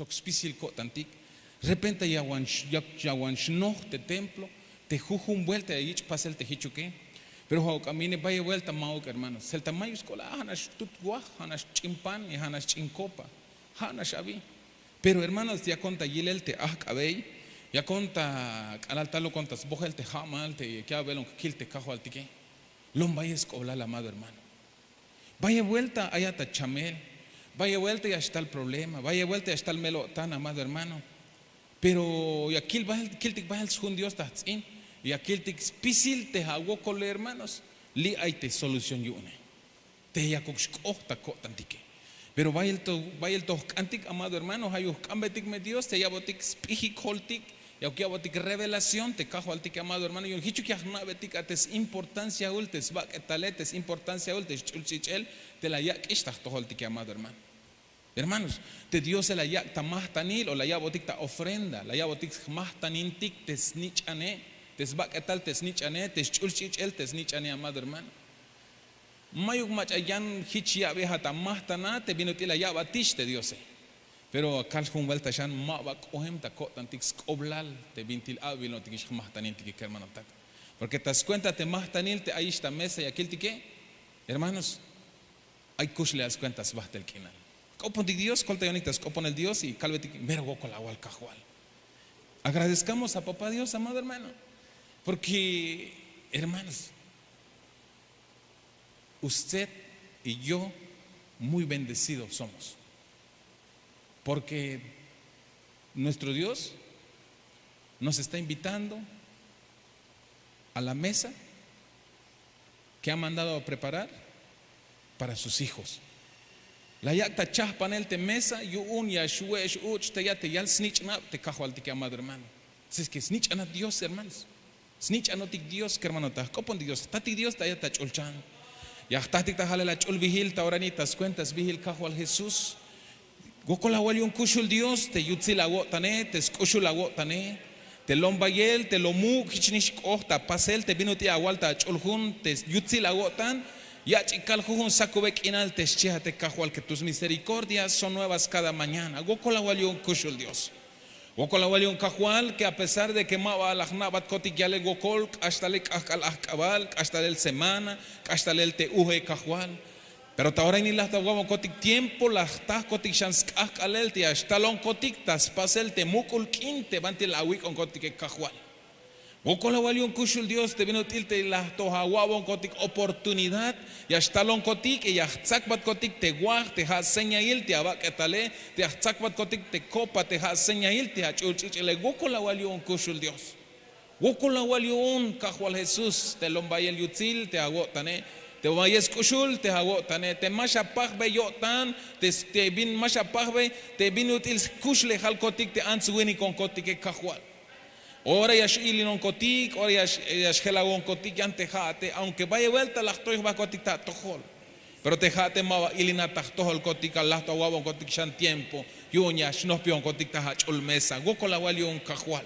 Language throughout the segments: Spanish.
soxpisil cotantic, repente yawan shnoh te templo, te jujun vuelta y pasa el tejichuque, pero camine vaya vuelta mauk hermanos, el tamaño escolar, hanas tutguaj, hanas chimpan y hanas chincopa, hanas avi, pero hermanos ya conta yilel te cabey, ya conta alaltalo contas bojel te jamal te que abelon kil te cajo al tique, lomba es cobla la amado hermano, vaya vuelta allá ta chamel. Vaya vuelta y ya está el problema, vaya vuelta y ya está el melotán, amado hermano. Pero y aquí va el segundo Dios tatzin, y aquí el pisil te hago con hermanos, li hay te solución yune. Te ya coxcota cotantique. Pero vaya el to antic, amado hermano, hay un cambetic me Dios, te ya botic spiji coltic, y aquí botic revelación, te cajo al tique, amado hermano, y un hichu que agnabetic ates importancia ultes, va que taletes importancia ultes, chulchichel, te la yak ishtah todo el tique, amado hermano. Hermanos, te Dios se la yak ta mahtanil o la ya botic ta ofrenda, la ya botic mahtanintik te snichane, te sbaketal te snichane, te chulchichel te snichane, amado hermano. Mayuk machayan hich ya veja ta mahtana, te vino la ya batish te Dios. Pero kal jun vuelta shan ma bak ohem ta cotantik skoblal te vintil abil no tikish mahtanintik que hermano tak. Porque te das cuenta te mahtanil te ahí esta mesa y aquel tique, hermanos, hay kush le das cuentas basta el kinal. Copon de Dios, colta yonitas, copon el Dios y calvetik mergo con la wal cajual. Agradezcamos a papá Dios, amado hermano, porque hermanos, usted y yo muy bendecidos somos, porque nuestro Dios nos está invitando a la mesa que ha mandado a preparar para sus hijos. La yakta chah panel te mesa, yu un ya shuesh uch te ya te yal snitch na te cajo al tique, amado hermano. Es que snitch anat Dios, hermanos. Snitch anotik Dios, que hermano ta. Copon Dios, tati Dios ta ya ta chulchan. Ya tatik ta jale la chul vigil ta oranitas cuentas vigil cajo al Jesús. Gokola wali un kushul Dios te yutzi la tane, te skushul la tane. Te lombayel, te lomu kichnish kohta pasel te vino te agualta chulhun te yutzi la tan. Ya chikal jujun sakubek inal te te cajual que tus misericordias son nuevas cada mañana. Gokola wali un kushul Dios. Gokola wali un cajual que a pesar de que maba la jnabat kotik ya le gokol hasta le kakal akabal hasta el semana hasta el te uje cajual. Pero ahora ni las taguamo kotik tiempo las tas kotik shans kakalel te hasta lon kotik tas pasel te mukul quinte banti la wik on kotik cajual. Gokola wali un kushul Dios te vino tilte las tohaguabon kotik oportunidad y hasta lon kotik y yachakbat kotik te guaj te ha señail te abaketale te yachakbat kotik te copa te ha señail te hachuchichele. Gokola wali un kushul Dios. Gokola wali un cajual Jesús te lombayel yutzil te agotane te vayes kushul te agotane te mashapach be yotan te bin mashapach be te bin util kushle hal kotik te ansuini con kotik cajual. Ora ya shili non kotik, ora ya shela gon kotik yan tejate, aunque vaya vuelta las toy va kotik ta tojol. Pero tejate ma ilina ta tojol kotik Allah ta wabon kotik shan tiempo, yunya shnopion kotik ta hachul mesa, gokola wali un cajual.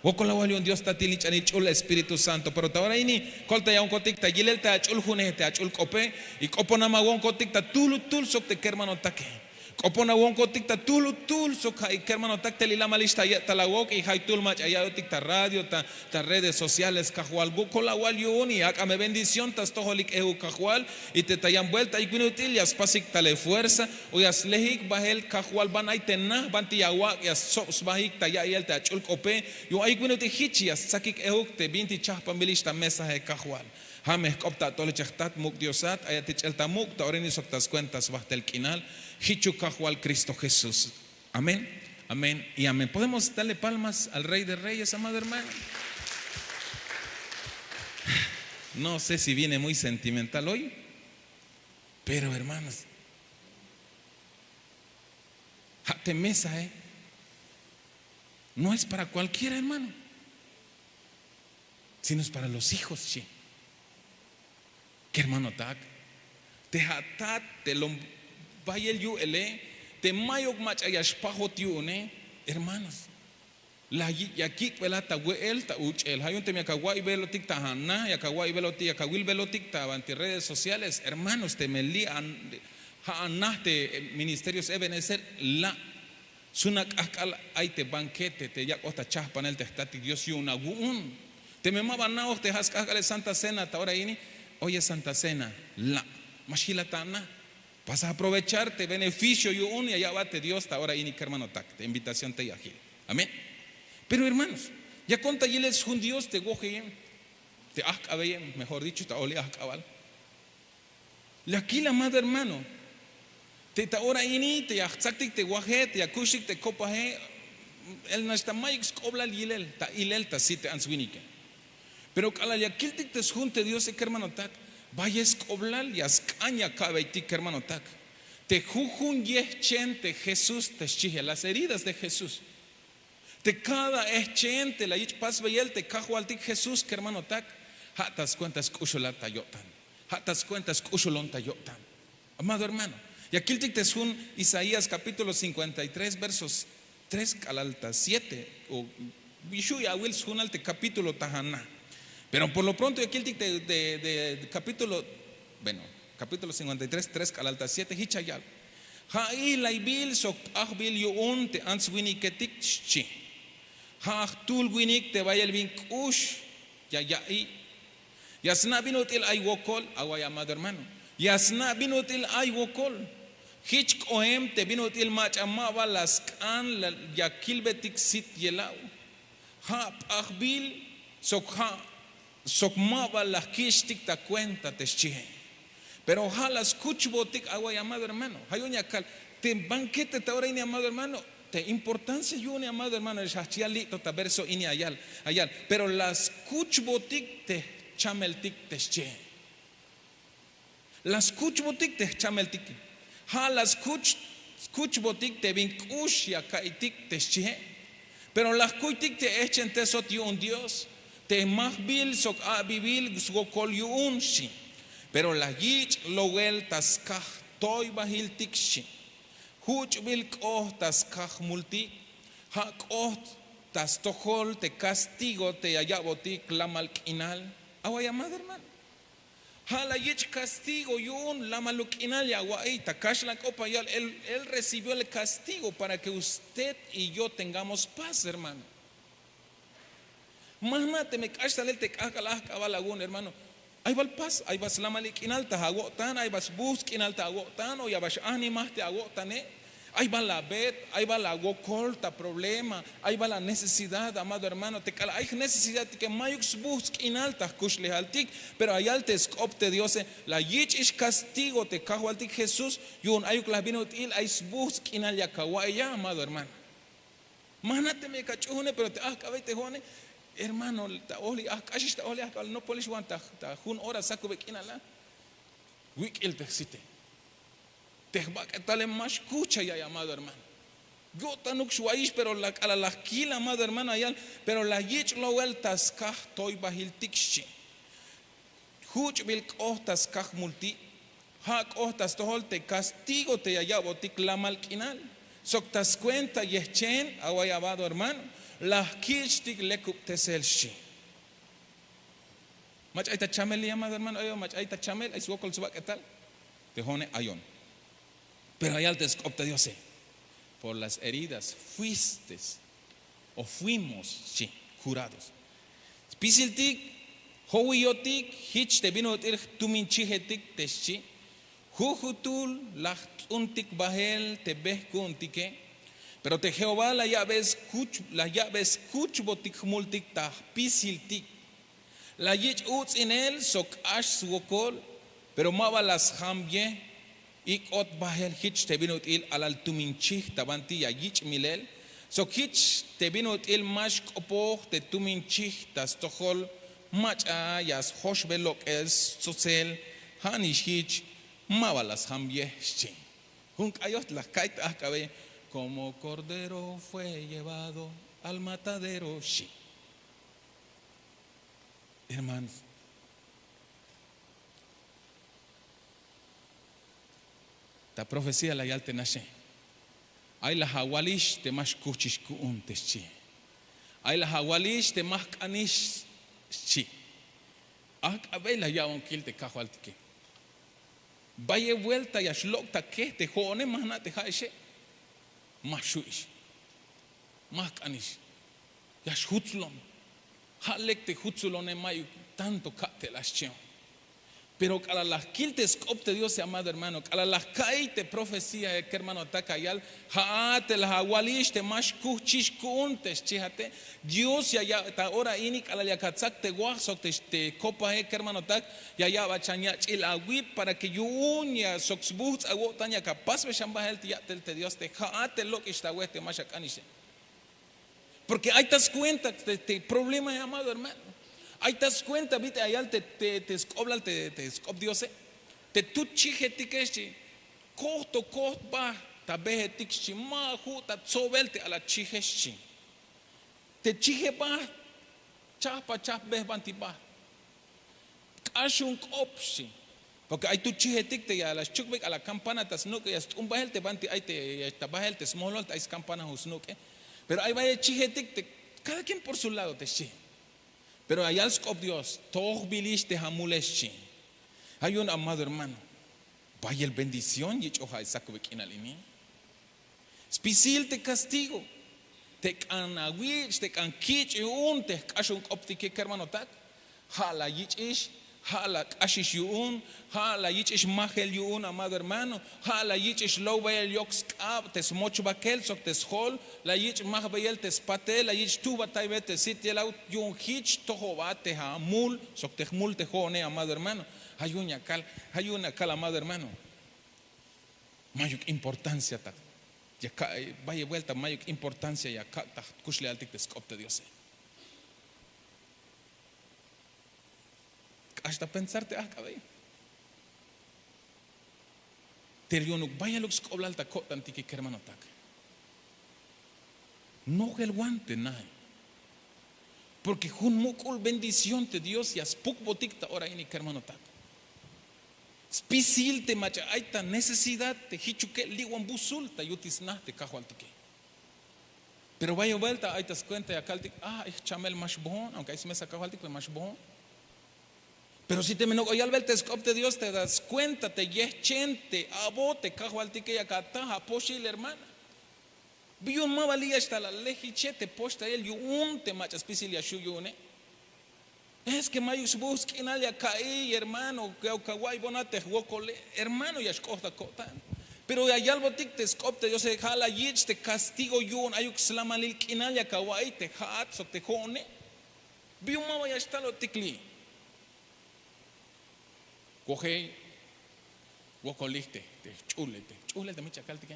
Gokola wali un Dios ta tilich ani chul Espíritu Santo, pero ta ora ini kolta ya un kotik ta yilel ta chul junete, chul kope y kopona ma gon kotik ta tul sok te kermano take. Opona wonko tikta tul sok hay hermano takte lila malista ya talawok y hay tul mach allá tikta radio ta redes sociales cajual gokola wal yuni akame bendición tas toholik eu cajual y te tayan vuelta y kunutil yas pasik tale fuerza o yas lehik bahel cajual ban ay tenna banti yawa yas sos bahik ta ya el ta chul kope yo ay kunutil hichi yas sakik eu te binti chahpa milista mesa he cajual. Hameh kopta tolechtat muk diosat ayatich el tamuk ta oreni soktas cuentas bahtel kinal hichu cajual Cristo Jesús. Amén, amén y amén. Podemos darle palmas al Rey de Reyes, amado hermano. No sé si viene muy sentimental hoy, pero hermanos, jate mesa, no es para cualquiera, hermano, sino es para los hijos, che. ¿Qué hermano tak? Te hatat, te lo vayel yu ele, te mayok mach ayashpahot yu ne, hermanos. La yakik velata el ta uch el hayun te miakawai velotik ta hanna, yakawai velotik, yakawil velotik ta anti redes sociales, hermanos, te meli han te ministerios Ebenezer la Sunak akal ay te banquete te yak ota chahpanel te estati Dios yu una guun. Te memaba naos te haskakale Santa Cena ta ahora ini. Oye Santa Cena, la mashila tana. Vas a aprovecharte beneficio yu un y allá bate Dios ta ahora ini que hermano tak. Te invitación te yajil. Amén. Pero hermanos, ya conta yiles un Dios te goje te akabeyem, mejor dicho, ta oli akabal. Aquí la madre hermano. Te ta ora ini te yakzaktik te waje te yakushik te kopaje el nashtamayik skobla yilel ta ilel ta site answinike. Pero kala yakiltik te junte Dios que hermano tak vaya skoblal yaskanya kabeitik hermano tak. Te jujun yechen te Jesús te chije las heridas de Jesús. Te cada echen te la ich pas veyel te kajualtik Jesús que hermano tak. Hatas cuentas kusholata yotan. Hatas cuentas kusholonta yotan. Amado hermano. Y aquí es un Isaías capítulo 53 versos 3 al 7 o Bishuya Wills Hunalte capítulo Tajana. Pero por lo pronto aquí de capítulo capítulo 53 3 al 7 Hichayal. Ha'i laibil sok ahbil yuun te answini ketik chi. Ha tul winik te vayel vinkush ya yasna binutil ay wokol awaya amado hermano. Yasna binutil ay wokol. Hich kohem te binutil mach amaba las kan yakil betik sit yelau. Ha ahbil sok maba las kishtik ta cuenta te chihe. Pero las kuchbotik agua amado hermano. Hayonya kal te banquete ta ahora ini amado hermano. Te importancia yo ni amado hermano el shachiali ta verso ini ayal. Pero las kuchbotik te chameltik te chihe. Las kuchbotik te chameltik. Las kuchbotik te vinkush ya kaitik te chihe. Pero las kuitik te echen te sot un Dios. Te mahbil sok abibil gokol yun shi. Pero la yich lowel taskah toy bahil tikshi. Huch bil koh taskah multi. Hak oh tas tohol te castigo te ayabotik la malkinal. Awaya madre hermano. Hala yich castigo yun la malkinal ya guay takashlan opayal. Él recibió el castigo para que usted y yo tengamos paz, hermano. Imagínate me cashtal te kakalah kabalagun, hermano. Ahí va el paz, ahí va la malkinal ta agotan, ahí va buskinal ta agotan o ya vas animas te agotane. Ahí va la bet, ahí va la gokolta problema, ahí va la necesidad, amado hermano. Hay necesidad que mayux buskinal ta kushle altik, pero hay altes opte Dios, la yich is castigo te cajo altik Jesús, y un ayuk la vino il ais buskinal ya kawaya, amado hermano. Imagínate me cachune, pero te acabé te jone. Hermano, no polish want ta hun hora saco bekina la week el texite te va que tal más escucha ya amado hermano. Yo tanuk shuaish pero la kila amado hermano allá, pero la yich lo vueltas kah toy bahil tikshi huch bil kohtas kah multi hak ohtas tohol te castigo te allá botik la malkinal soktas cuenta yechen awayabado hermano. La kirchtig lekup teselshi. Mach aita chamel amado hermano, ayo mach aita chamel, ay suokol suba qué tal. Te jone ayon. Pero hay altes opta Dios por las heridas fuiste o fuimos sí, curados. Pisiltik, howiyotik, hich te vino ir tuminchihetik teshi. Jujutul la untik bahel te behkuntike. Pero te Jehová la llaves kuchbotik multik ta pisiltik. La yich uts in él sok ash suokol, pero mava las hambye ik ot bahel hich te binut il alal tuminchih tabanti ya yich milel. Sok hich te binut il mash kopoch te tuminchih tas tohol macha yas hosh belok es sosel hanish hich mava las hambye shi. Hunk ayot la kait akabe. Como cordero fue llevado al matadero. Sí. Hermanos, la profecía la yalte nashe. Ay la hawalish te más kuchish kuun te chi. Ay la hawalish te más kanish chi. Abe la ya un kil te kajo altike. Vaya vuelta y ashlok ta que te jone más na te haishe. Mashuish. Más canish. Yash hutzlon. Halek te hutzlon en mayo tanto cate las chion. Pero a las quiltes copte Dios, amado hermano, a las caite profecía que hermano ataca yal, haate las agualish te más cuchis kuntes, chihate, Dios ya ta ora inik a la yakatsak te guaso te copa que hermano atac, ya bachanya el agüit para que yo unya soxbuts agotanya capaz de chamba el te Dios te haate lo que está huete más acaniche. Porque ahí te das cuenta de problema, amado hermano. Ahí te das cuenta, viste, allá te escobla, te escob Dios, te tu chije tikeshi, costo ba, ta beje tikshi, mahu, ta tsobelte a la chijeshi. Te chije ba, chapa beh bantiba. Kashun opshi. Porque hay tu chije tikte ya las chukbek a la campana tas nuke, ya un bahel te banti, ahí te bahel te smolol, hay campana husnuke. Pero ahí vaya chije tikte, cada quien por su lado te chije. Pero allá el scop Dios, todo bilis te hamuleshi. Hay un amado hermano, vaya el bendición y choja saco bequinalini. Especial te castigo, te canawich, te cankich y un te cachon optique que hermano tak, hala yichish, hala ashish yun, hala yichish mahel yun, amado hermano, hala yichish low bayel yox ab, te smoch bakel, sok te schol, la yich mah bayel te spate, la yich tu batay vete sit yelau yun hich toho bate ha mul, sok te mul te jone, amado hermano, hay una cal, amado hermano, mayor importancia tak, ya vaya vuelta mayor importancia ya tak kushle altik te skopte Dios. Hasta pensarte, cabello. Terionuk, vaya lo que escobla alta cota antique que hermano tak. No el guante, nai. Porque jun mukul bendición de Dios y aspuk botikta ora ini que hermano tak. Spisil te macha, hay ta necesidad te hichuke liwan busulta yutisna te cajo altique. Pero vaya vuelta, hay tas cuenta y acá ich chamel más bon, aunque ahí se me saca altique más bon. Pero si te menoco y al ver el telescopio de Dios te das cuenta, te yechente, abote, cajo al tique y acataja, poche la hermana. Vi un mavalía hasta la lejiche, te posta él, yo un te macha especial yune. Es que mayus busque nadie caí, hermano, que kawaii bonate huocole, hermano, y escoja cotan. Pero allá al botic te escopte, Dios se jala yich, te castigo yun, ayuk slamalil kinalia kawaii, te hat, so te jone. Vi un mavalía hasta lo ticli. Coge, wocoliste, te chulete, mi chacalti que.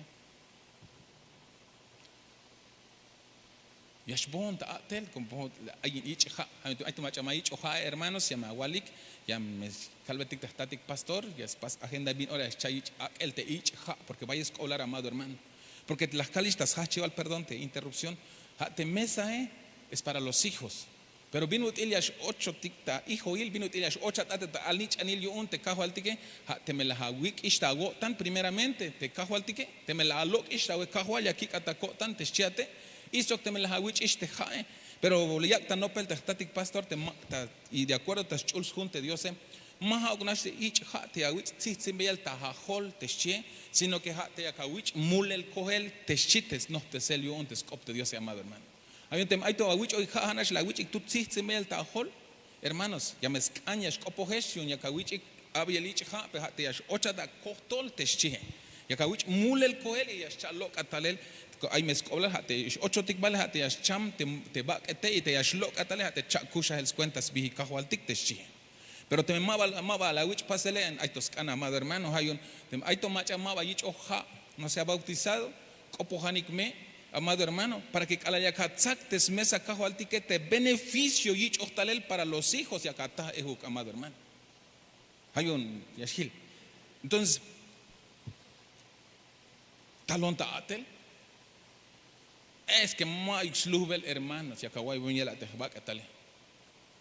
Yashbon ta atel como hay ichha, hay tu machama ichha hermanos se llama Walik, ya me calvetic tatic pastor, ya es pas agenda bien hora chayich el te ichha porque vayas a hablar amado hermano. Porque las calistas hachival perdón te interrupción, te mesa es para los hijos. Pero vino Elias 8 ticta, hijo il vino Elias 8 tata al nich anil yo un te cajo al tique, te me la hawik ishtago tan primeramente te cajo al tique, te me la alok ishtago cajo al yakik atako tan te chiate, hizo te me la hawik ishte jae, pero le yak tan opel te static pastor te y de acuerdo te chuls junte Dios maha ognash ich ha te hawik tsimbel ta hajol te chie, sino que ha te yakawich mulel kohel te chites no te sel yo un te scop te Dios amado hermano. Hay un tema, hay todo aguich hoy hanash la aguich tú tzihse mel tahol, hermanos, ya me escañas copogestion ya kawich abielich ha pehate ya ocha da kohtol teschihe ya kawich mulel koel y ya chalok atalel hay me escobla hate ocho tikbal hate ya cham te bak ete y te ya shlok atalel hate chakusha el cuentas bihi kahwaltik teschihe. Pero te maba la aguich pasele en hay toscana amado hermano hay un hay to macha maba yich oja no se ha bautizado copohanik me. Amado hermano, para que calayacatzactes mesa cajo al tiquete beneficio y ochtalel para los hijos y acatá ejuk, amado hermano. Hay un yashil. Entonces, talón taatel es que maix lubel hermanos, ya kawai buñela te bacatale.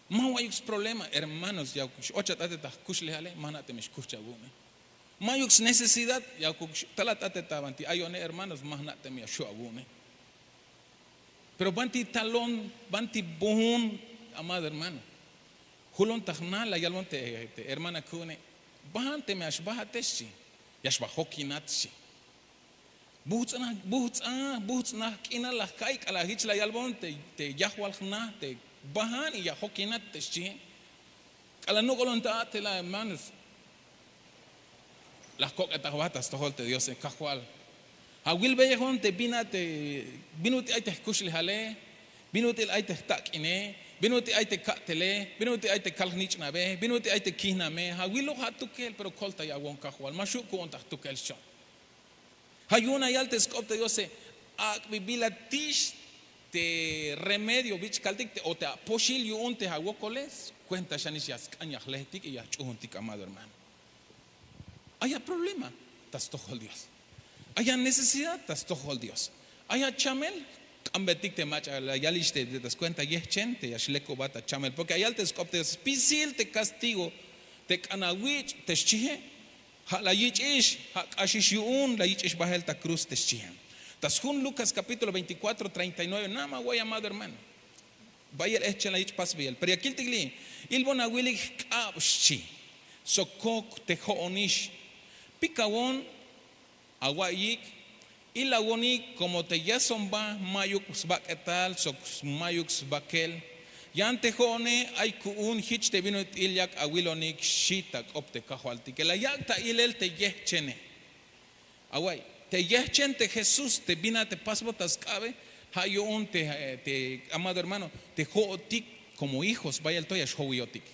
Maix problema, hermanos, ya ochatate ta kushlehale, manate me escucha bune. Maix necesidad, ya talatate tabanti, ayone hermanos, manate me ashua bune. Pero banti talón, banti bohun, amado hermano. Julon tajnala, ya te hermana kune. Bante me ashbahateshi, yashbahokinatshi. Buhtsna kina las kaik a la hich la yalbon te yahualna te bajan y yahokina te chi. A la no golonta te la hermanos. Las coquetas batas toholte Dios en cajual. A Will Bellejón te binuti ay te escuchle jale, binuti ay te stakine, binuti ay te catele, binuti ay te kalnich nabe, binuti ay te kihname, a Willo hatukel pero colta ya won cajual, mashu conta tukel shot. Hayuna yal te scopte Dios se bibila tish te remedio bich kaldik o te poshil yu un te hawokoles cuenta shanis yas kanyah lehtik y yachuntik amado hermano. Haya problema, tas tohol Dios. Haya necesidad, tas tohol Dios. Haya chamel, ambetik te macha la yalish te das cuenta yechen te yashleko bata chamel porque ayal te scopte pisil te castigo te kanawich te chihe. La yichish, ashish yuun, la yichish bahel ta cruz te chihe. Tas Jun Lucas capítulo 24, 39, nada más voy amado hermano. Vaya el echen la yich pas biel. Pero aquí te gli, ilbon awilik kabshi, sokok te hoonish, pikawon, awayik, ilawonik como te yasomba, mayuk sbaketal, sok mayuk sbakel. Yante jone ay kuun hich te vino ilyak awilonik shitak opte kahualti que la yakta ilel te yechene. Away, te yechen te Jesús te vina te pasbotas cabe, hayun te amado hermano, te jootik como hijos, vaya el toyash hoyotik.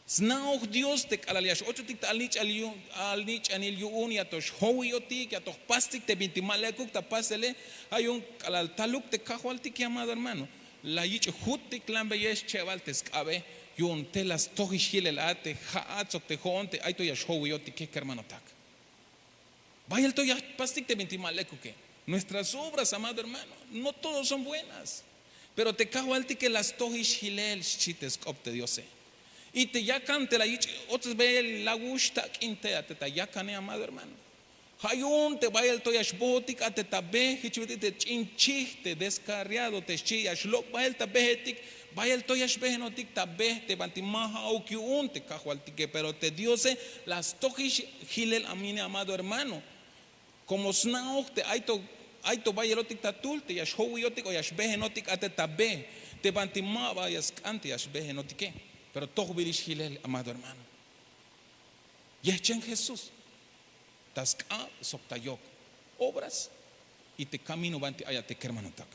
Snauch Dios te kalaliash ocho tik alnich anil yuun ya tosh hoyotik ya tosh pastik te bintimalekuk ta pasele hayun kalal taluk te kahualtik amado hermano. La yich hutti clan beyesh cheval tescabe yun telas tohishil el ate haatzok te honte ay to yashowiyoti que hermano tak. Vaya el toya pastik te bintimaleku que nuestras obras, amado hermano, no todos son buenas, pero te cajo alti que las tohishilel chites opte Dios. Y te yakan te la yich otros ve el lagush tak inte te yakane amado hermano. Hayun te vaya el toyash botik ate tabe hichviti te chinchih te descarriado te chiyash lok vaya el tabehetik vaya el toyash behenotik tabe te bantimaha o kiun te cajualtique pero te diose las tojish hilel amine amado hermano como snauk te aito vaya el otik tatul te yash howiotik o yash behenotik ate tabe te bantimaha vayas kante yash behenotike pero toch virish hilel amado hermano yechen Jesús tasca soktayok obras y te camino banti ayate hermano tak.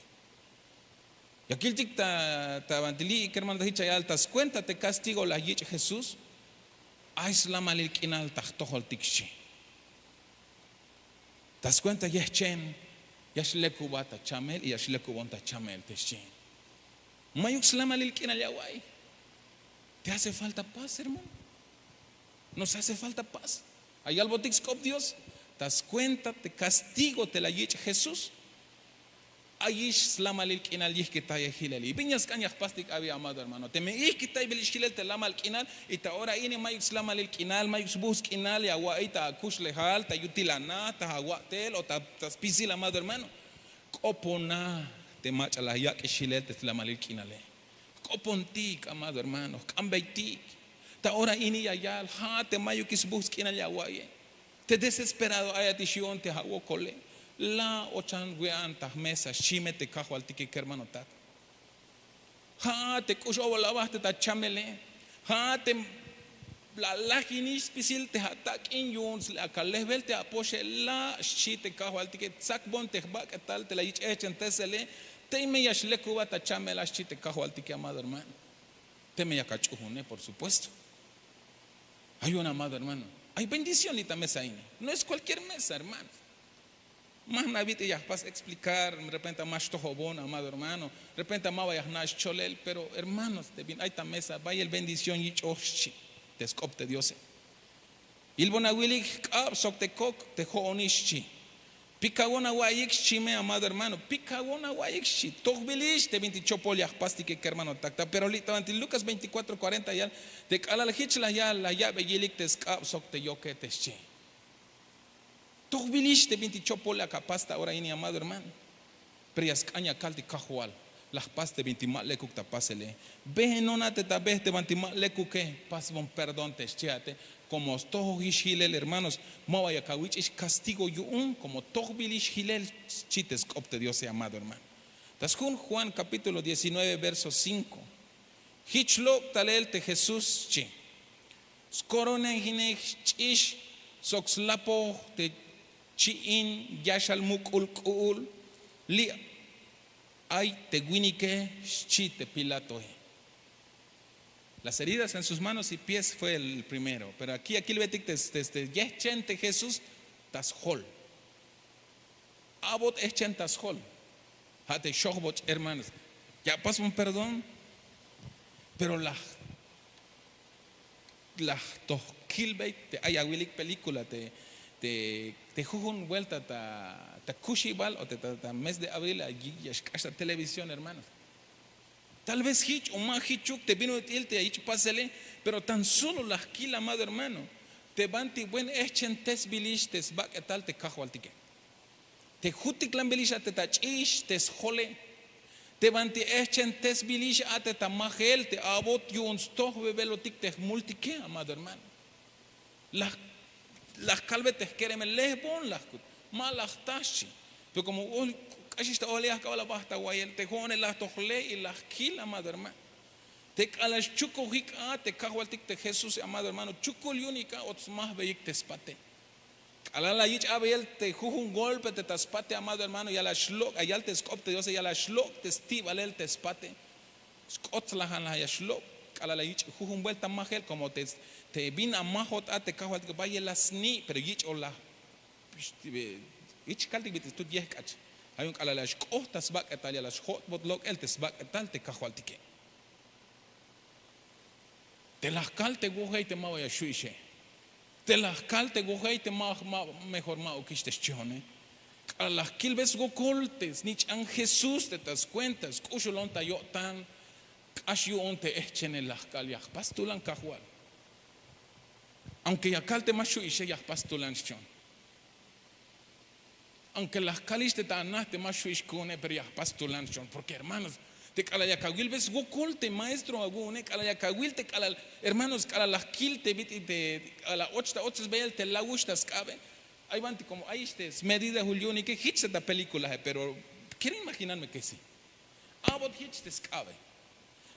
Y aquí el tic ta bantili hermano de hicha altas cuenta te castigo la yich Jesús aislam alil kinal tahtohol tikshi. Tas cuenta yechen yashleku bata chamel y yashleku bonta chamel teshin. Mayuk slam alil kinal yawai. Te hace falta paz, hermano. Nos hace falta paz. Hay algo tixcop Dios, das cuenta, te castigo, te la yich Jesús. Ayish slamalil kinal yich que taya hileli. Piñas cañas pastic había amado hermano. Te me ich que tay bilishilel te lamal kinal y ta ahora ini mayuk slamalil kinal, mayuk bus kinal y agua y ta kush lejal, ta yutilana, ta aguatel o ta spisil amado hermano. Kopona te macha la yak shilel te slamalil kinale. Kopontik amado hermano, kambeitik. Ta ahora ini yayal ha te mayo kis buskin al yawaye te desesperado ayatishion te hawokole la ochan wean ta mesa shime te kajo al tiki hermano tak ha te kusho volabas te chamele ha te la laginis pisil te hatak in yuns la kalebel te apoche la shi te kajo al tiki sak bon te ba que tal te la ich echen tesele te me yashleku ta chamela shi te kajo al tiki amado hermano te me yakachuhune por supuesto. Hay una amado hermano. Hay bendición y mesa ahí. No es cualquier mesa, hermano. Más navite ya vas a explicar, de repente más tojobón, amado hermano. De repente más vayas nash cholel, pero hermanos, hay esta mesa, vaya el bendición y choshi, te escopte Dios. Ilbona wilik kab sok te kok te hoonishi. Pikawona wayik shime amado hermano. Pikawona wayik shi. Togbelish te 28 polias pasti que hermano takta. Pero en Lucas 24:40 ya te cala la hichla ya la llave yilik te skab sok te yoke te shi. Togbelish te 28 polia capasta ahora ini amado hermano. Prias caña calti cajual. Las pas te 20 mal lekuk ta pasele. Behenona te tabes te 20 mal lekuke. Pas bon perdón te shiate. como tojo gilel, hermanos, mawaya kawich es castigo yun, como tojo bilish gilel chites opte Dios amado hermano. Das Juan capítulo 19 verso 5. Hichlok talel te Jesús chi. Skorone hine chish soxlapo te chiin yashal mukul li ay te guinike chi te Pilato. Las heridas en sus manos y pies fue el primero, pero aquí el betik desde yechente Jesús tas hol. Abot echen tas hol. Hate shohbot hermanos. Ya pasó un perdón, pero la tohkilbeit te ayawilik película te jujun vuelta ta kushibal o ta mes de abril allí esta televisión hermanos. Tal vez hich o más hichuk te vino de él te ha dicho pásele, pero tan solo la esquila amado hermano te van ti buen echen tes bilish tes bak etal te cajo altique te jutiklan bilish te tachish tes jole te van ti echen tes bilish ate ta magel te abot yun stoh bebelotik te multique amado hermano las calve te querem lehbon las malas tashi pero como casi está oleas cabala basta guayel te jone las tojle y las kila amado hermano te calas chuco hica te cajualtic te Jesús amado hermano chuco liúnica otros más veik te espate ala la ich abel te jujun golpe te taspate amado hermano y a la shlok ayal te scop te Dios y a la shlok te stivalel te espate scot la han la shlok ala la ich jujun vuelta magel como te vina majot a te cajualtic vaya las ni pero ich o la ich caltic bit tu yekach hay un ala las costas bak etal las hot bot lok el tes bak etal te cajualtique te las cal te gojei te mawaya shuishe te las cal te gojei te mejor ma okistes chone a las kilbes gokoltes nich an Jesús te das cuentas kushulon ta yo tan ashu onte echen en las cal ya pastulan cajual aunque ya cal te mashuishe ya pastulan chon aunque las calis te tanaste más shuishkune pero ya pastulanchon porque hermanos te cala ya kawil ves gokolte maestro agune cala ya kawil te cala hermanos cala las kil te bit te a la ochta bel te la gustas cabe hay vanti como hay medida julioni que hitch esta película pero quiero imaginarme que sí abot hitch te cabe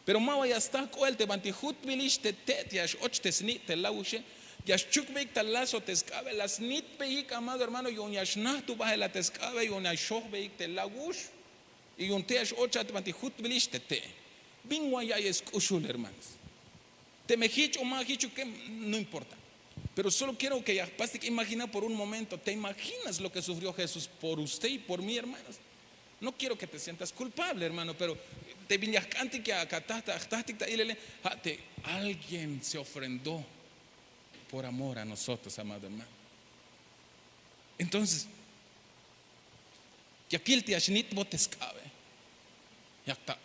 pero ma ya está coel te vanti hut bilish te tetias ochtes ni te la ushe Yash chukbeik talazo tescabe las nit beik amado hermano y un yashnah tu baje la tescabe y un yashoh beik te lagush y un teash ochat banti hut bilish te bingwa ya es kushul hermanos te mejich o majichu que no importa pero solo quiero que ya paste que imagina por un momento te imaginas lo que sufrió Jesús por usted y por mí hermanos no quiero que te sientas culpable hermano pero te vinyas canti que acataste ilele alguien se ofrendó por amor a nosotros, amado hermano. Entonces, ya aquel te ashnit botes cabe. Ya está.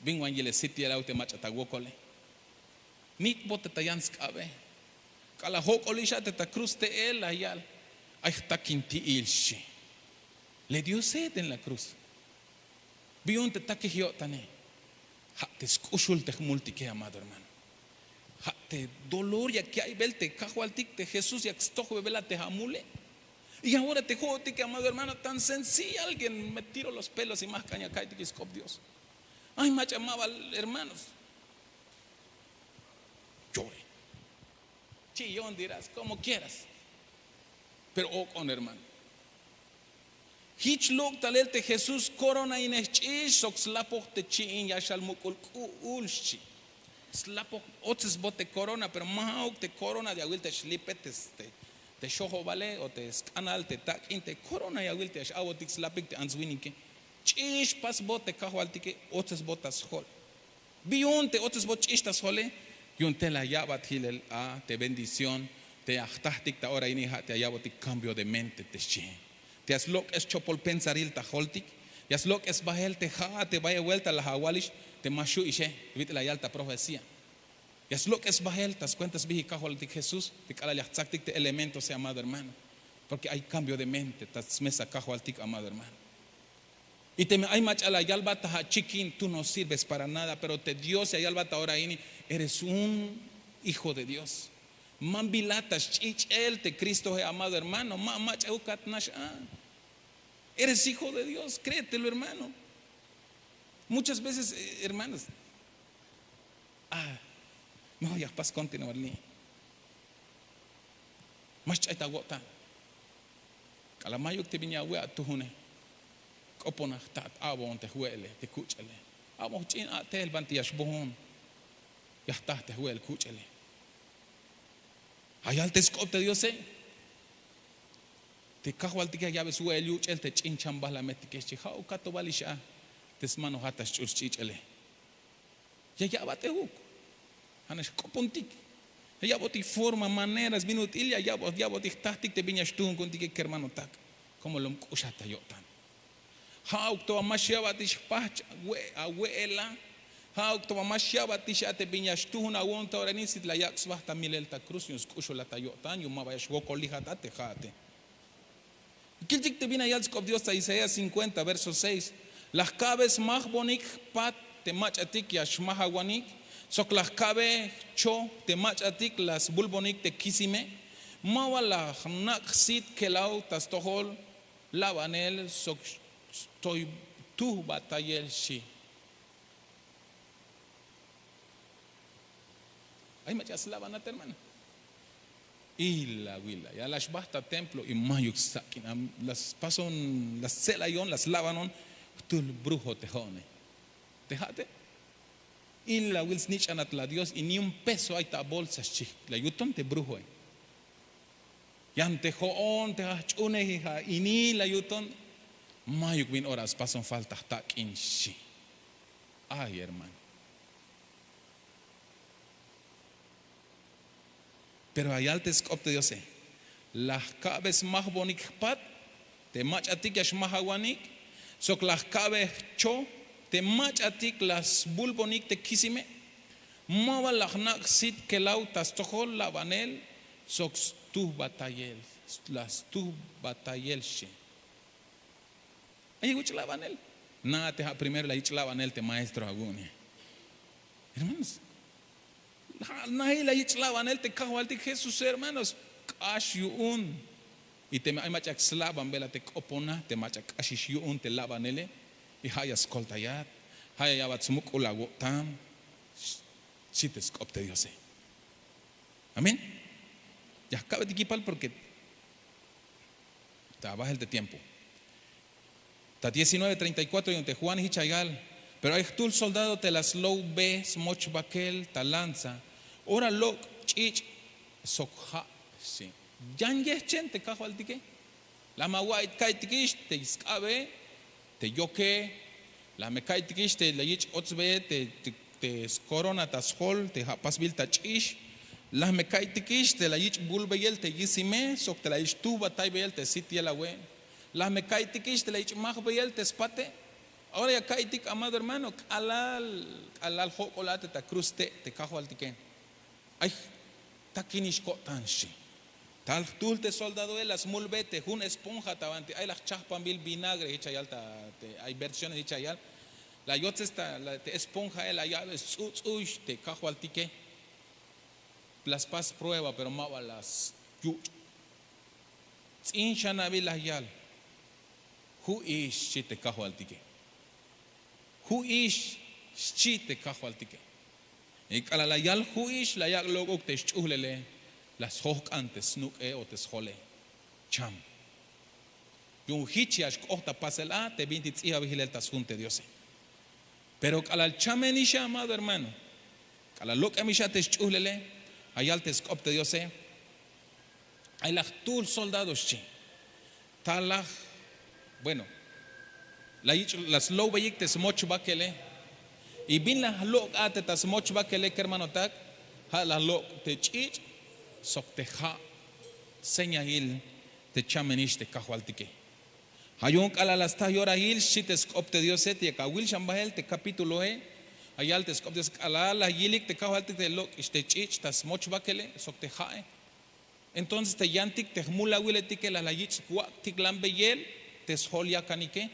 Vengo a yele sitio el auto macha tagokole. Nit bote tayans cabe. Kala hokoli shate ta cruz te el ayal. Ahí está quinti ilshi. Le dio sed en la cruz. Vion te taque hiotane. Ha te escuchul te multique, amado hermano. Te dolor ya que hay velte cajualtic te Jesús ya estojo bebela te jamule y ahora te jote que amado hermano tan sencillo alguien me tiro los pelos y más caña cae que escop Dios ay más llamaba hermanos llore chillón dirás como quieras pero con hermano Hichlok talel te Jesús corona inech soxlapo te chin ya shalmukul ulchi slapo otros bote corona pero más te corona de aguil te slipet te shojo vale o te canal te tak inte corona ya aguil te awotik slapik te answinike chish pas bote cajo altike otros botas hol bionte otros bot chistas hole yunte la yabat hilel a te bendición te achtahtik ta ahora inija te ayabotik cambio de mente te chi te aslok es chopol pensaril ta holtik y aslok es bahel te ja te vaya vuelta la hawalish te mashu ishe vite la yalta profecía y es lo que es bajel tas cuentas vi cajol de Jesús te cala ya tzaktik te elementos amado hermano porque hay cambio de mente tas mesa cajol tik amado hermano y te hay mach ala yalba ta chiquín tú no sirves para nada pero te Dios y yalba ta ahora ini eres un hijo de Dios Mambilatas, chichel, te Cristo es amado hermano. Eres hijo de Dios, créetelo, hermano. Muchas veces, hermanos, no voy a pas continuar ni. Mas chaita gota. Kalamayo te viña wea tuhune. Kopona tat abon te huele, te kuchele. Amo chin te el bantiash bon. Ya está te huele kuchele. Ayal te scopte Dios te cajo al tique llave su el yuch el te chinchan bala metike chiha o kato balisha tes mano hatas churchichele. Ya bate huk. Hanes kopontik. Ya boti forma maneras minutilia ya boti tahtik te viñas tú con tique que hermano tak. Como lo mkushata yotan. Ha ukto amashia batish pach abuela. Ha ukto amashia batish ate viñas tú una wonta oranisit la yax basta milelta cruz yus kusho la tayotan yuma bayash gokolihat ate jate. Kiltik te viene allá el Dios a Isaías 50 verso 6. Las cabes más bonik pat te machatik yash mahawanik. Sok las cabe cho te machatik las bulbonik te kisime. Mawa la naksit kelau tastohol labanel sok stoy tu batayel shi. Ay machas labanat hermano. Y la huila, ya las basta templo y mayuk sakin, las pasan, las celayon, las lavanon, tú el brujo tejone. Tejate. Y la huil snitch anat la Dios y ni un peso hay ta bolsas chi. La yuton te brujo. Yan te joon, te hachune hija, y ni la yuton, mayuk bin horas pasan falta tak in shi. Ay hermano. Pero allá te escopte Dios las cabes más bonitas pat te machatik yash mahawanik sok las cabes cho te machatik las bulbonik te kisime mova lachnak sit kelau tastohol labanel sok tu batayel las tu batayel she ay guch labanel nada te primero la ich labanel te maestro agune hermanos. Nahi la yichlaban él te cajo al Jesús hermanos ashyun y te hay machak slavan vela te opona te machak ashyun te lavan ele y hayas koltayat hayabat smuk ulagotam chites opte Dios amén. Ya acaba de equipar porque te baja el de tiempo. Ta 19:34 y ante Juan y Chagal. Pero hay tú el soldado te las low ves moch bakel talanza. Ora lo chich sokha sí. Yan yechen te cajo al tique. La mawait kaitikish te iskabe te yoke. La me kaitikish te la yich otzbe te corona tashol te hapas bil tachish. La me kaitikish te la yich bulbeyel te yisime sok te la yich tu batay beyel te sitia la we. La me kaitikish te la yich mahbeyel te spate. Ahora ya kaitik amado hermano alal chocolate ta cruz te cajo al tique. Ay takinish kotanshi. Tal tulte soldado las mulbete una esponja tabante ay las chaspan bil vinagre hecha yalta hay versiones hecha yal. La yotz esta la esponja la llave uy te cajo al tique. Las pas prueba pero mava las yu. Inshana bil yal. Who is te cajo al tique. Who is te cajo al tique. Y cala la yal who is la yak logo te chuhlele las hok antes nuk o te schole cham. Yung hichiash kohta pasela te vintit iha vigilel tas junte Dios. Pero cala el chamenisha amado hermano. Cala lo que misha te chuhlele ayal te scopte Dios. Hay las tur soldados chi. Talach bueno. Las low bayik te smoch bakele y bin las lo ate te smoch bakele que hermano tak ha las lo te chich sok te ha señahil te chamenish te cajo al tique hayun ala las ta yora hil shit scopte Dios et y kawil shambahel te capítulo ayal te scopte ala la yilik te cajo al tique lo te chich te smoch bakele sok te ha entonces te yantik te mula wiletique la yich kwa tiklambeyel te scholia kanike.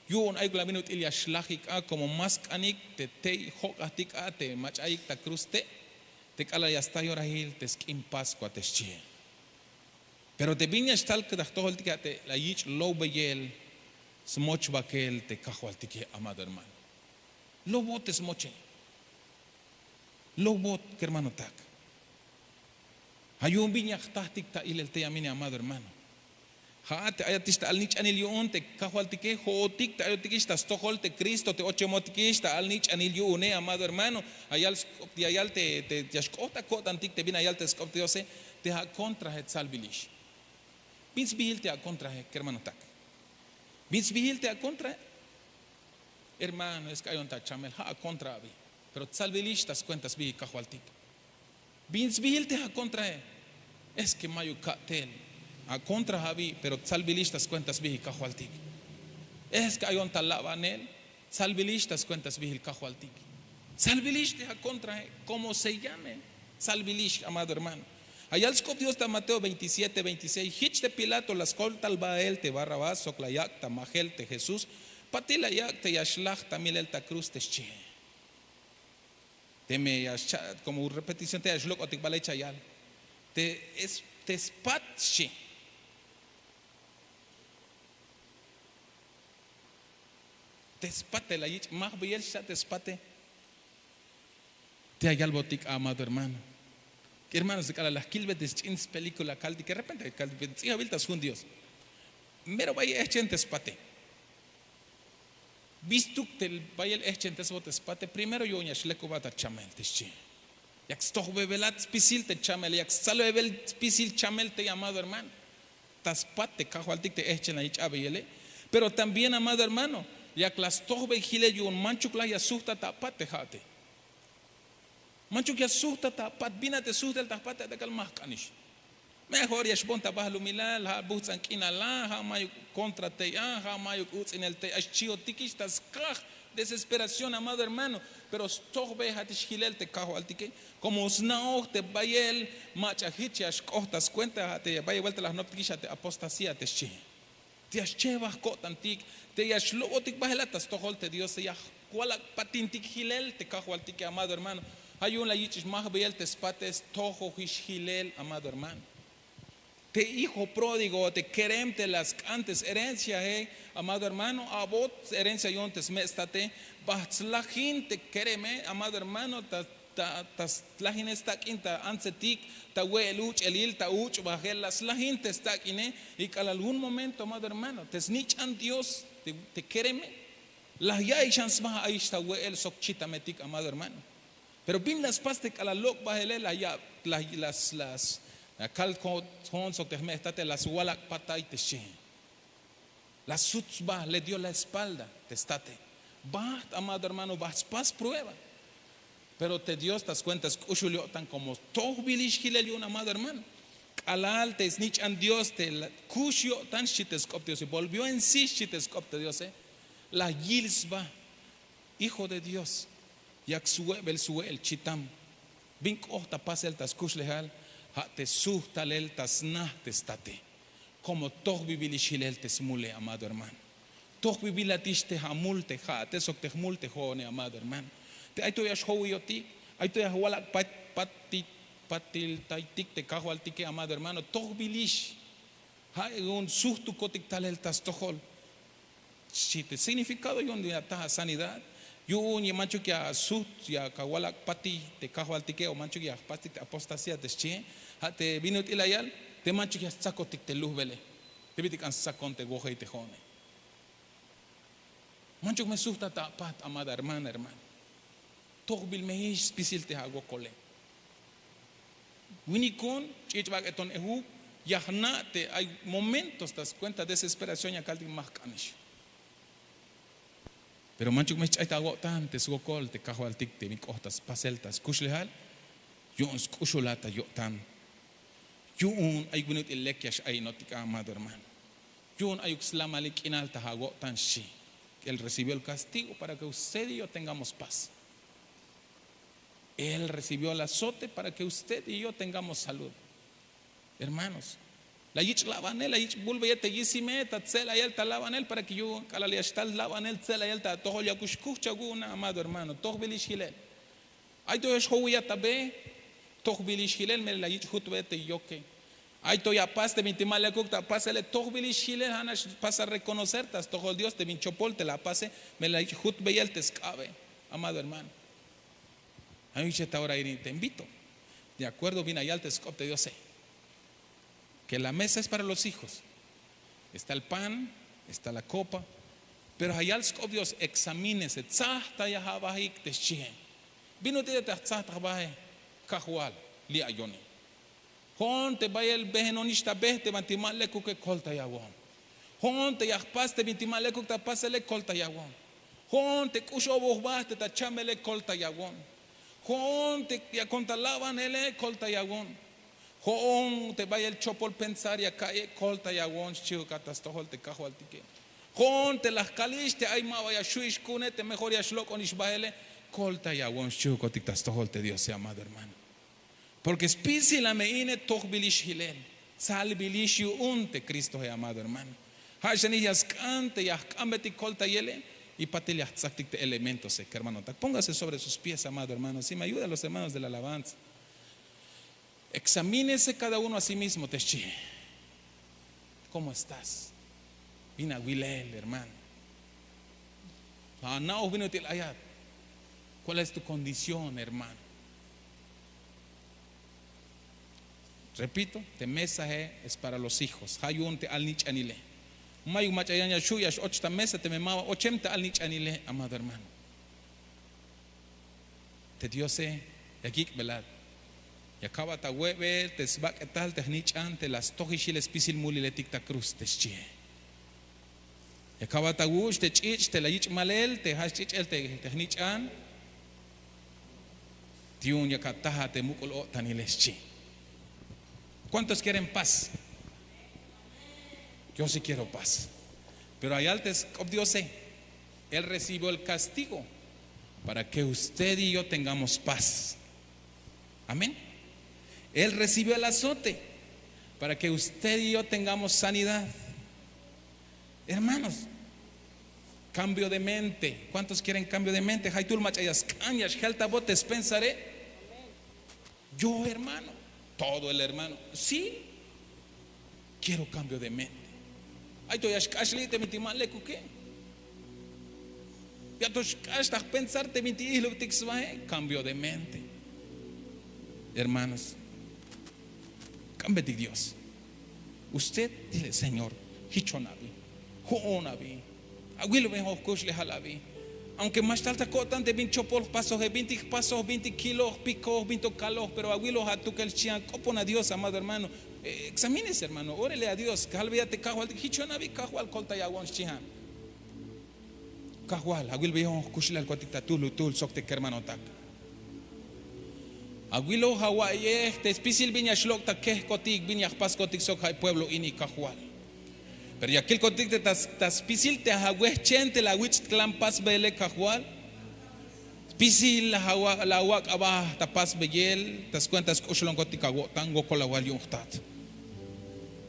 Yo hay la minut ilia shlachik como más canik te hokatik te machaik ta cruste te cala ya está yorahil, te skin Pascua te schie. Pero te viña estal que todo el te la yich lo beyel, smoch bakel, te cajo al tique, amado hermano. Lo bot smoche. Lo bot, que hermano tak. Hay un viña tahtik ta il el te amine, amado hermano. Te ayatista al nich anil yun, te cajo al tique, hotik, te ayotikista, stohol, te Cristo, te ochemotikista, al nich anil yun, amado hermano. Ayal te yashkota kot antik, te vina ayal te skoptiose, te ha contra het salvilish. Bins bihil te ha contra het, que hermano tak. Bins bihil te ha contra, hermano, es que hay un tachamel, ha contra abi. Pero salvilish tas cuentas bihi cajo al tic. Bins bihil te ha contra, es que mayu katel. A contra Javi, pero salvilistas cuentas bihi cajualtik. Es que hay un talabanel, salvilistas cuentas bihi cajualtik. Salvilistas a contra, como se llame, salvilish, amado hermano. Allá el Dios está Mateo 27, 26. Hich de Pilato, las cortal bael te barrabás, soclayak, tamagel te Jesús, patila yak te yashlach, tamil el ta cruz te schie. Te me yashat, como repetición te yashlok otik balay chayal. Te spatchi. Tespate la yich, más bien ya tespate. Te hay algo tic, amado hermano. Que hermanos de cara las kilbetes chins película caldi, que de repente caldi, si habiltas un Dios. Mero vaya echen tespate. Visto que el vaya echen tespate, primero yo ya shleko bata chamel tesche. Yak stoch bebelat spisil te chamel, yak salo bebel spisil chamel te amado hermano. Taspate cajualtic te echen la yich abeyele. Pero también, amado hermano, ya las tobe gile yo un mancho que ya susta tapat tejate. Mancho que asusta tapat, vina te susta el tapat te calmas canish. Mejor ya shbon tabah lumilal, ha butzan kinala, ha mayo contra te ya, ha mayo uts en el te achio tikistas krach, desesperación, amado hermano. Pero tobe hatish gilel te cajo altique, como snao te bayel, macha hitchas kohtas cuenta, te vaya vuelta las noptikisha te apostasía te che. Te achevas cotantik, te yashlobotik bajelatas, tojolte Dios, te yah, cuala patintik gilel, te cajo altique, amado hermano. Hay un layichis más bel te spates, tojo gilel, amado hermano. Te hijo pródigo, te querem te las antes herencia, amado hermano, a vos herencia yo antes me estate, batzlajin te quereme, amado hermano, tas lajin está quinta ansetik, ta hueluch elil ta uch bajel las lajin te está quine y que algún momento, amado hermano, te snichan Dios, te quereme, las ya y chans más ahí está huel sokchita metik, amado hermano. Pero bin las paste que la lok bajele la ya las cal con so te estate las walak patay te she. La sutzba le dio la espalda, te estate. Va, amado hermano, vas pas prueba. Pero te Dios tas cuentas ushulio tan como todo bilish hilel un amado hermano. Alal te snich an Dios te kushio tan chitescopte Dios, volvió en sí chitescopte Dios, la yilsba, hijo de Dios, yak suel chitam, vink ohta pasel tas kushlehal, ha te suhtalel tas nah te state, como todo bilish hilel te smule, amado hermano. Todo bibilatish te hamulte ha, te sok te multe jone, amado hermano. Ay to yash hoyoti, ay to yahwala patil taitik te cajo al tique, amado hermano, todo bilish, hay un susto cotic tal el tastohol. Si te significado yo un día taja sanidad, yo un mancho que a sut ya kawala pati te cajo al tique o mancho que a pati te apostasía te schie, te vino tilayal, te mancho que a sacotic te luz vele, te viti can sacon te goja y te jone. Mancho me susta ta pat, amada hermana, hermano. Toch bil mehish spisil te hago kole. Winikon, chichbag eton ehu, yahna te hay momentos das cuenta de desesperación y acá más canish. Pero manchuk me chai tago tan te sugokol te cajo al tic te mi kohtas paseltas kushlehal, yo un skusholata yo tan. Yo un ay gunut ilekyash ay notika amado hermano. Yo un ayuk slamalik inal tahago tan shi. Él recibió el castigo para que usted y yo tengamos paz. Él recibió el azote para que usted y yo tengamos salud. Hermanos, la yich lavanel, la yich bulbeyete yisime, tatsela yel talavanel para que yo calaliashtal lavanel tsela yel ta toho yakushkuch chaguna, amado hermano, toho bilishilel. Ay to yashhoya tabe, Tohbilish Hilel me la ich hutbete yoke. Ay to ya paz te mintimale kukta pasele tohbilish Hilel hanash pasa a reconocer tas tohol Dios te minchopol te la pase me la ich hutbeyel te escabe, amado hermano. A mí esta hora te invito. De acuerdo, bien allá al tescop de Dios sé que la mesa es para los hijos. Está el pan, está la copa, pero allá al tescop Dios examínese. Tzahta ya habahik te shie. Vino te tzahta bahe kahual li ayoni. Hon te vaya el behenonista beh te mantimal le kuke kolta yawon. Hon te yahpas te mantimal le kukta pasele kolta yawon. Hon te kusho bohbah te tachamele kolta yawon. Hon te ya contalaban ele kolta yawon. Hon te vaya el chopol pensar ya cae kolta yawon chiu katastohol te kahual tike. Hon te las kalish te aima vaya shuish kune te mejor ya shlok onish baele kolta yawon chiu kotiktastohol te Dios sea amado hermano. Porque spisi la meine toch bilish hilel sal bilish unte Cristo es amado hermano. Hashani yaskante yahkambeti kolta yele y pateliah tzaktik te elementos que hermano. Póngase sobre sus pies, amado hermano. Si me ayudan los hermanos de la alabanza. Examínese cada uno a sí mismo, Teshi. ¿Cómo estás? Vina Wilel, hermano. No vino til ayat. ¿Cuál es tu condición, hermano? Repito, te mensaje es para los hijos. Hayun te al nich anile. Mayu machayanya shuyash ochta mesa te memaba 80 al nich anile, amado hermano. Te diose yakik belad. Yakaba ta webe te sbak etal te nich ante las tohishil espisil muli le tikta cruz te schie. Yakaba ta wush te chich te la yich malel te hashich el te nich an. Tiun yakataha te mukul o tanileschi. ¿Cuántos quieren paz? Yo sí quiero paz. Pero allá antes, Dios sé, Él recibió el castigo para que usted y yo tengamos paz. Amén. Él recibió el azote para que usted y yo tengamos sanidad. Hermanos, cambio de mente. ¿Cuántos quieren cambio de mente? Yo, hermano. Todo el hermano, sí, quiero cambio de mente. Ay, tú ya shkashli te mitimal le kuke. Ya tú shkashtah pensar te miti lo tixvae, cambio de mente. Hermanos, cambie de Dios. Usted dile, Señor, hichonabi, huonabi, aguilo me hokush le halabi. Aunque más tarde cotan de 20 pasos, 20 kilos, picos, 20 calos, pero abuelos a tu que el chian, copon a Dios, amado hermano. Examínese, hermano, órele a Dios. Calvíate, cajual, hichonabi, cajual, colta yaguan chihan. Cajual, abuelo viejo, cushila el cuatita, tul, socte, hermano, tac. Abuelo Hawaii, te espisil viña shlokta, que cotic, viña pascotic, soca, pueblo, ini, cajual. Pero ya que el cotic te tas pisil te hagues chente la witch clampas bele cajual. Pisil la wak abah tapas beyel tas cuentas ushlon cotic ago tango cola wal yungtat.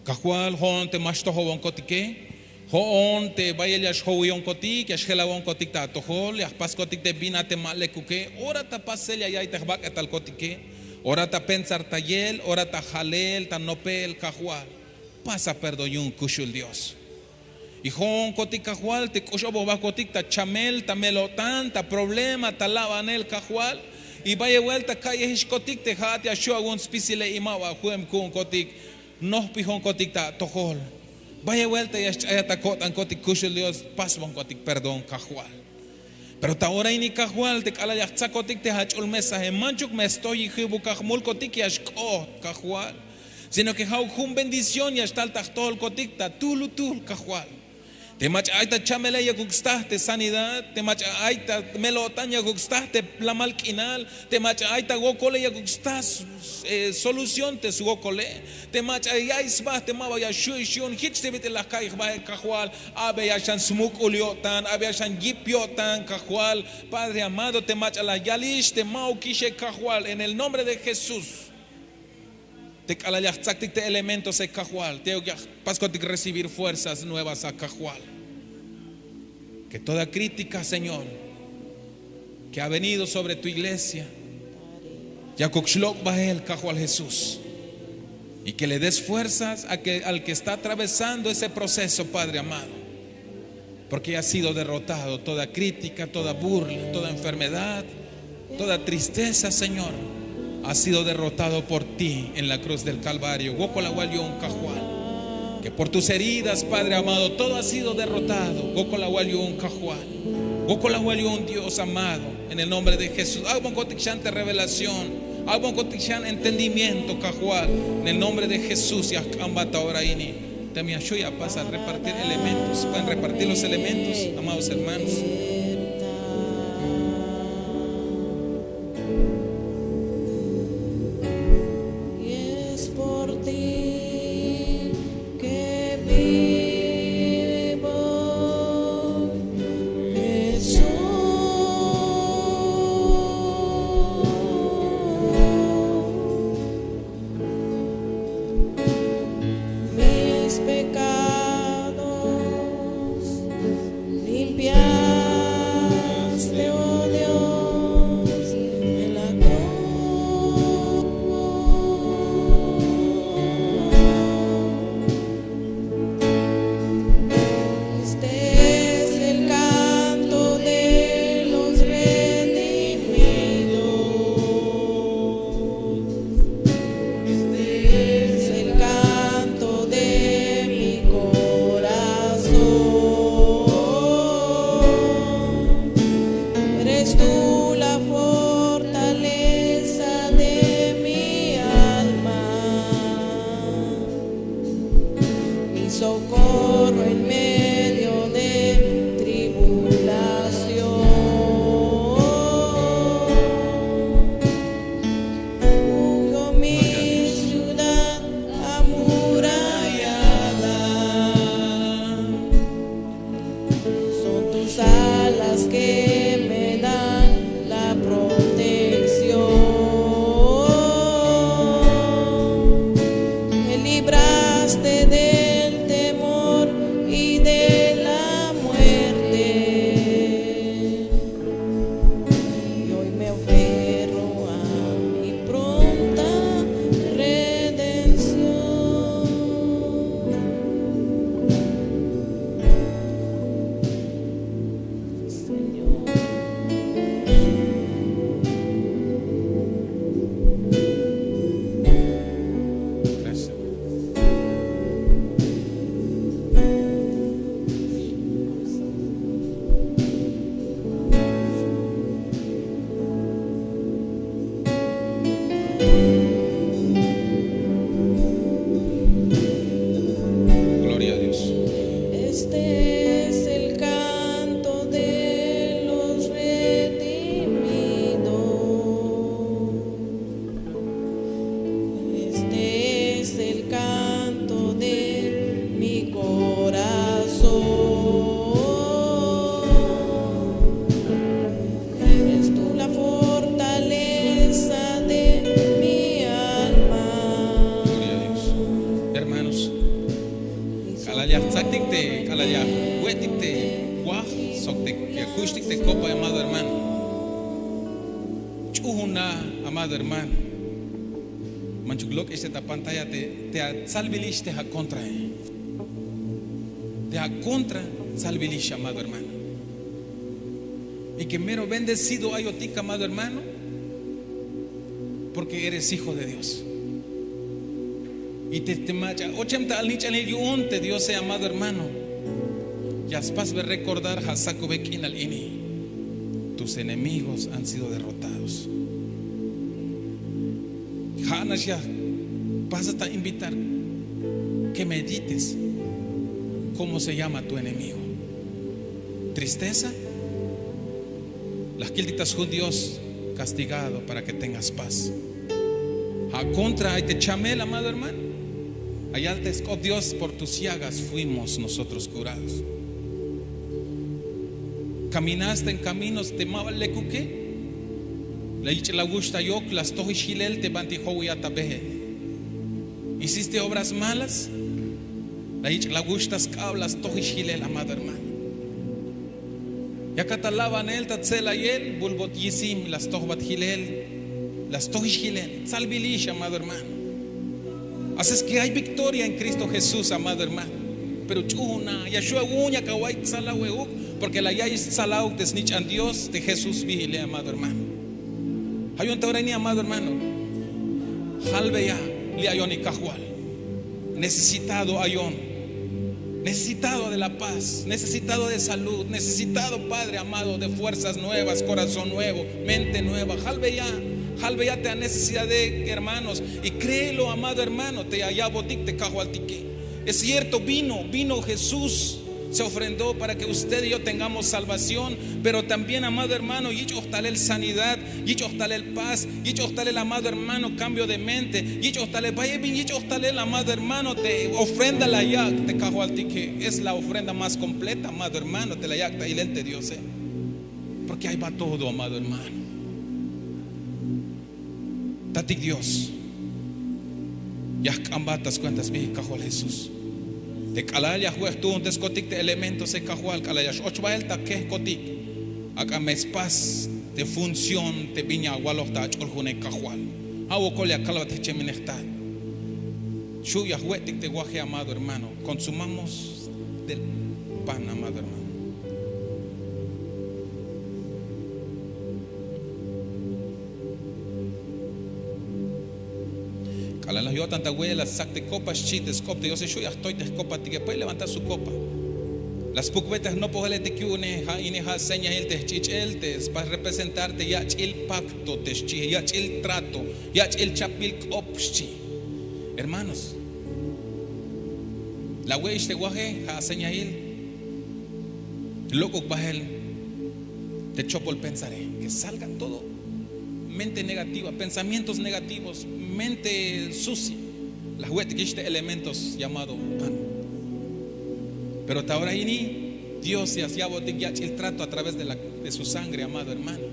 Cajual hon te mashto hon cotique. Hon te bayel yash hoyon cotic, yash helawon cotic ta tohol, yash pas cotic te bina te male cuque. Ora tapas selia ya te bak etal cotique. Ora ta pensar tayel, ora ta jalel, ta nopel cajual. Pasa perdoyun kushul Dios. Y jon kotik cajual te kusho boba kotik ta chamel ta melotan ta problema ta lavanel cajual y vaya vuelta calle hishkotik te hat ya shu agun spisile imawa huem kun kotik no pijon kotik ta tohol. Vaya vuelta ya ta kotan kotik kushul Dios pasbon kotik perdón cajual. Pero ta ahora ini cajual te kala ya kotik te hachul mensaje manchuk me estoy hibu kahmul kotik ya shko cajual. Sino que jaujun bendición y hasta el tactol coticta, tul cajual. Te machaita chamele ya gustaste sanidad, te machaita melotan ya gustaste la malquinal, te machaita gokole ya gustas solución te su gokole, te machaita isba te maba ya shuishun hich te vete la calle cajual, abe ya shan smuk uliotan, abe ya shan gipiotan cajual, Padre amado te machala yalish te mau kishe cajual en el nombre de Jesús. Te calayach te elementos de cajual. Te pasco te recibir fuerzas nuevas a cajual. Que toda crítica, Señor, que ha venido sobre tu iglesia, Ya coxloc va el cajo al Jesús. Y que le des fuerzas al que está atravesando ese proceso, Padre amado. Porque ya ha sido derrotado toda crítica, toda burla, toda enfermedad, toda tristeza, Señor. Ha sido derrotado por ti en la cruz del Calvario. Que por tus heridas, Padre amado, todo ha sido derrotado. Dios amado, en el nombre de Jesús. Hago un revelación. Hago un entendimiento, cajual. En el nombre de Jesús. Te me ayuda a repartir elementos. Pueden repartir los elementos, amados hermanos. Amado hermano, Manchuklok esta pantalla te salvilish te contra te contra salvilish, amado hermano. Y que mero bendecido hay otica, amado hermano, porque eres hijo de Dios. Y te macha 80 al nicha te Dios sea, amado hermano. Yaspas ve recordar Hasako Bekin al ini. Tus enemigos han sido derrotados. Hanas ya vas a invitar que medites cómo se llama tu enemigo. Tristeza. Las quilditas judíos castigado para que tengas paz. A contra hay te chamel, amado hermano. Allá te oh Dios, por tus llagas fuimos nosotros curados. Caminaste en caminos de Mabalecuque. La gusta yo, las tohishilel te bantijo y atabeje. Hiciste obras malas. La gustas cablas tohishilel, amado hermano. Ya catalaban el tatzela y el bulbot yisim las tohbat hilel. las tojilen, salvilisha, amado hermano. Así es que hay victoria en Cristo Jesús, amado hermano. Pero chuna, Yahshua uña kawai salaweuk, porque la yay salauk de snitch and Dios de Jesús vigile, amado hermano. Hay un taurani, amado hermano. Halbeya, liayoni kajual. Necesitado ayón, necesitado de la paz, necesitado de salud, necesitado, Padre amado, de fuerzas nuevas, corazón nuevo, mente nueva. Halbeya te da necesidad de hermanos. Y créelo, amado hermano, te ayabotik te kajualtique. Es cierto, vino Jesús, se ofrendó para que usted y yo tengamos salvación, pero también, amado hermano, y el sanidad, y el paz, y el amado hermano cambio de mente, y el amado hermano te ofrenda la yak de Cajualti, que es la ofrenda más completa, amado hermano, te la yak y él te dio, porque ahí va todo, amado hermano. Tatik Dios, yak ambatas cuentas vi Cajual Jesús. De calaya juez tú un descotic de elementos de cajual calaya ocho el taque cotic acá me espas de función de viña agualota chorjune cajual hago colia calvate cheminestad chuya juetic de guaje, amado hermano. Consumamos del pan, amado hermano. Calala yo tanta huella sac de copas chites copte yo sé yo ya estoy de copa que puede levantar su copa. Las pukbetas no puede te que une ha ineja seña el te chicheltes para representarte ya el pacto te chi ya el trato ya el chapil opchi. Hermanos, la huella de guaje ha seña el loco bajel te chopo el pensaré que salga todo mente negativa, pensamientos negativos, mente sucia, las huetes elementos llamado pan. Pero hasta ahora ni Dios se hacía el trato a través de su sangre, amado hermano.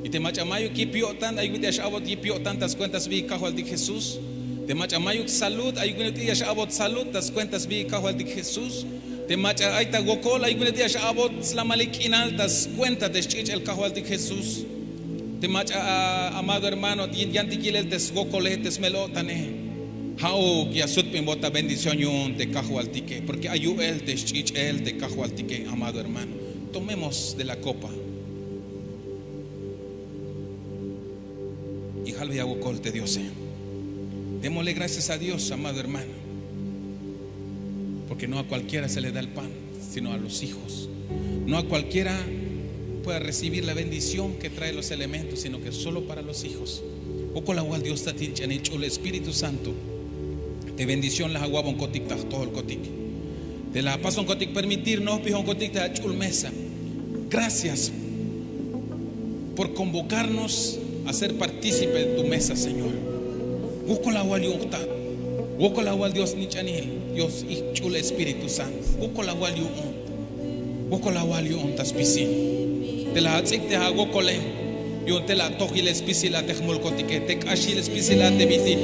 Y te machamayo que pio tan hay que shabot y pio tantas cuentas vi cajo al de Jesús. Te machamayo salud hay que shabot salud tas cuentas vi cajo al de Jesús. Te macha hay ta gokol hay que shabot la malikinal tas cuentas de el cajo al de Jesús. Te macha, amado hermano, yantiquil tes gocoletes melotane. Hao que asutpin bota bendición yun te cajualtique, porque ayu el te chich el te cajualtique, amado hermano. Tomemos de la copa. Y jalve agocol te Dios. Démosle gracias a Dios, amado hermano. Porque no a cualquiera se le da el pan, sino a los hijos. No a cualquiera pueda recibir la bendición que trae los elementos, sino que solo para los hijos. O con la cual Dios está en el Espíritu Santo de bendición las aguabon cotic todo el cotic de la paso cotic permitirnos pijon cotic ta chul mesa. Gracias por convocarnos a ser partícipe de tu mesa, Señor. Busco la cual busco la cual Dios nichanil Dios y chul Espíritu Santo. Busco la cual tas piscina te la atzik te hago cole yo te la toji la especie la tejmul cotique te cashi la especie la te viti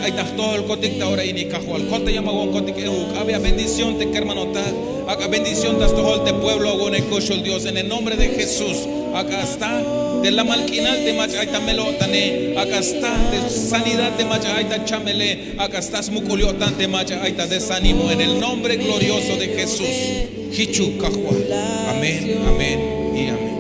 hay todo el cotic ahora y ni cajual conte llama con cotic había bendición te hermanota acá bendición das todo el pueblo hago el Dios en el nombre de Jesús. Acá está de la malquinal de machaita melotane acá está de sanidad de machaita chamele acá estás muculiotán de machaita desánimo en el nombre glorioso de Jesús. Hichu cajual. Amén, amén y amén.